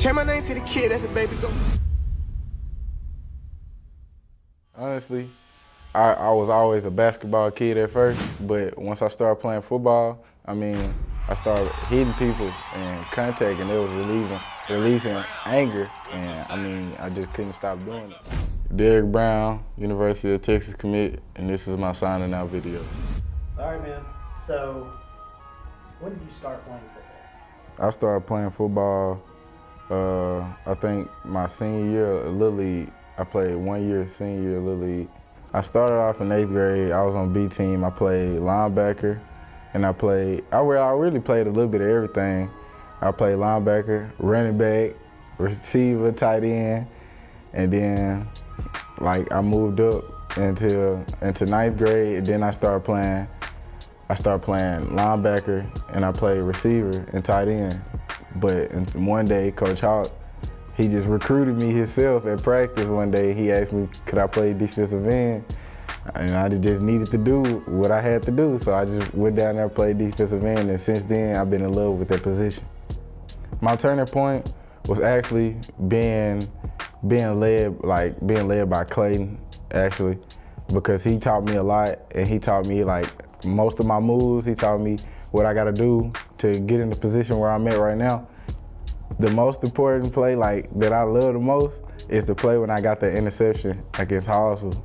Change my name to the kid, that's a baby go. Honestly, I was always a basketball kid at first, but once I started playing football, I started hitting people and contacting. It was releasing anger, and I just couldn't stop doing it. Derrick Brown, University of Texas commit, and this is my signing out video. All right, man. So, when did you start playing football? I started playing football, I think my senior year of Little League. I played 1 year senior year Little League. I started off in 8th grade. I was on B team. I played linebacker, and I really played a little bit of everything. I played linebacker, running back, receiver, tight end, and then I moved up into 9th grade, and then I started playing linebacker, and I played receiver and tight end. But one day, Coach Hawk, he just recruited me himself at practice one day. He asked me, could I play defensive end? And I just needed to do what I had to do. So I just went down there and played defensive end, and since then, I've been in love with that position. My turning point was actually being led by Clayton, actually, because he taught me a lot, and he taught me most of my moves. He taught me what I gotta do to get in the position where I'm at right now. The most important play that I love the most is the play when I got the interception against Hallsville.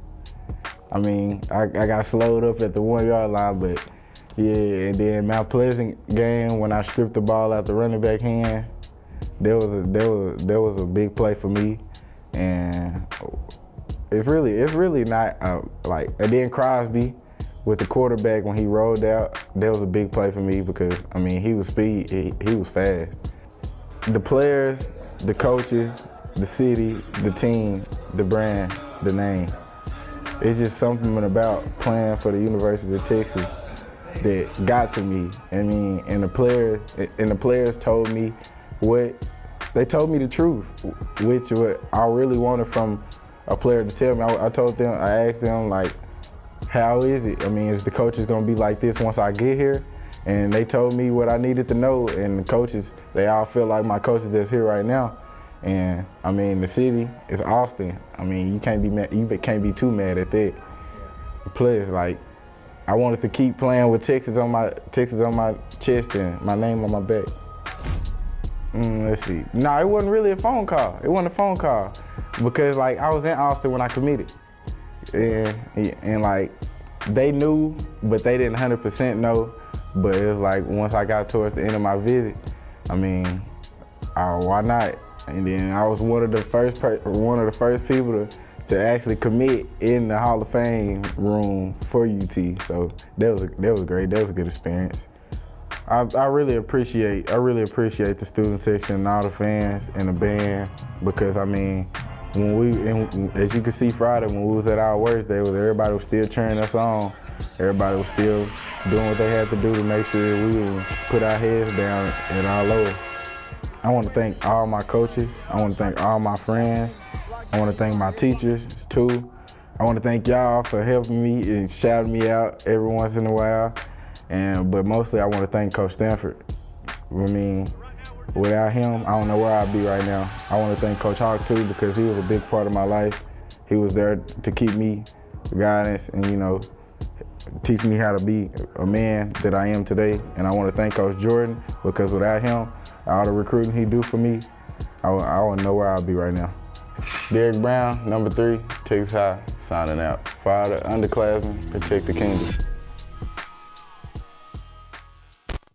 I got slowed up at the 1 yard line, but yeah, and then Mount Pleasant game when I stripped the ball out the running back hand, there was a big play for me, and it's really not and then Crosby with the quarterback when he rolled out, that was a big play for me because he was speed, he was fast. The players, the coaches, the city, the team, the brand, the name. It's just something about playing for the University of Texas that got to me. And the players told me they told me the truth, which what I really wanted from a player to tell me. I asked them how is it? Is the coaches gonna be like this once I get here? And they told me what I needed to know, and the coaches, they all feel like my coaches that's here right now. And the city is Austin. You can't be mad, you can't be too mad at that. Plus, I wanted to keep playing with Texas on my chest and my name on my back. Let's see. No, it wasn't really a phone call. It wasn't a phone call because I was in Austin when I committed, and they knew, but they didn't 100% know. But it was once I got towards the end of my visit, why not? And then I was one of the first people to actually commit in the Hall of Fame room for UT. So that was great. That was a good experience. I really appreciate the student section and all the fans and the band because as you can see Friday when we was at our worst, everybody was still cheering us on. Everybody was still doing what they had to do to make sure we would put our heads down at our lowest. I want to thank all my coaches. I want to thank all my friends. I want to thank my teachers too. I want to thank y'all for helping me and shouting me out every once in a while. But mostly I want to thank Coach Stanford. Without him, I don't know where I'd be right now. I want to thank Coach Hawk too because he was a big part of my life. He was there to keep me guidance and teach me how to be a man that I am today. And I want to thank Coach Jordan because without him, all the recruiting he do for me, I wouldn't know where I'd be right now. Derrick Brown, number 3, Texas High, signing out. For all the underclassmen, protect the kingdom.